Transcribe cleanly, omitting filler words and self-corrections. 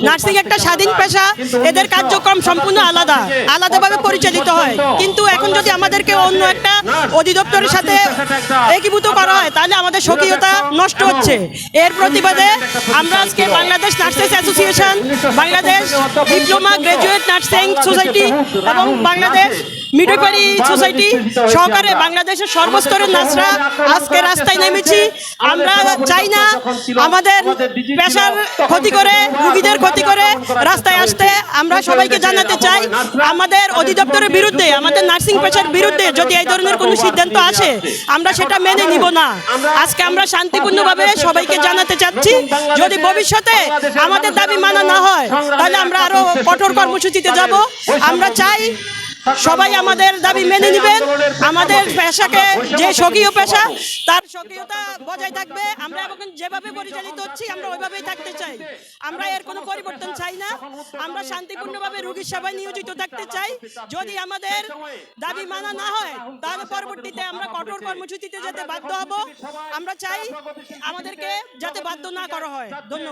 Nursing একটা স্বাধীন পেশা, এদের কার্যক্রম সম্পূর্ণ আলাদাভাবে পরিচালিত হয়। কিন্তু এখন যদি আমাদেরকে অন্য একটা অধিদপ্তরের সাথে একীভূত করা হয় তাহলে আমাদের স্বকীয়তা নষ্ট হচ্ছে। এর প্রতিবাদে আমরা আজকে Bangladesh nurses association, Bangladesh diploma graduate nursing society এবং বাংলাদেশ মিডওয়াইফারি সোসাইটি সহকারে বাংলাদেশের সর্বস্তরের নার্সরা আজকে রাস্তায় নেমেছি। আমরা চাই না আমাদের পেশার ক্ষতি করে, রোগীদের ক্ষতি করে রাস্তায় আসতে। আমরা সবাইকে জানাতে চাই আমাদের অধিদপ্তরের বিরুদ্ধে, আমাদের নার্সিং পেশার বিরুদ্ধে যদি এই ধরনের কোনো সিদ্ধান্ত আসে আমরা সেটা মেনে নিব না। আজকে আমরা শান্তিপূর্ণভাবে সবাইকে জানাতে চাচ্ছি, যদি ভবিষ্যতে আমাদের দাবি মানা না হয় তাহলে আমরা আরো কঠোর কর্মসূচিতে যাব। আমরা চাই সবাই আমাদের দাবি মেনে নেবেন। আমাদের পেশাকে যে স্বকীয় পেশা তার স্বকীয়তা বজায় থাকবে। আমরা এখন যেভাবে পরিচালিত হচ্ছি আমরা ওইভাবেই থাকতে চাই। আমরা এর কোনো পরিবর্তন চাই না। আমরা শান্তিপূর্ণভাবে রোগীর সেবায় নিয়োজিত থাকতে চাই। যদি আমাদের দাবি মানা না হয় তাহলে পরবর্তীতে আমরা কঠোর কর্মসূচিতে যেতে বাধ্য হব। আমরা চাই আমাদেরকে যাতে বাধ্য না করা হয়। ধন্যবাদ।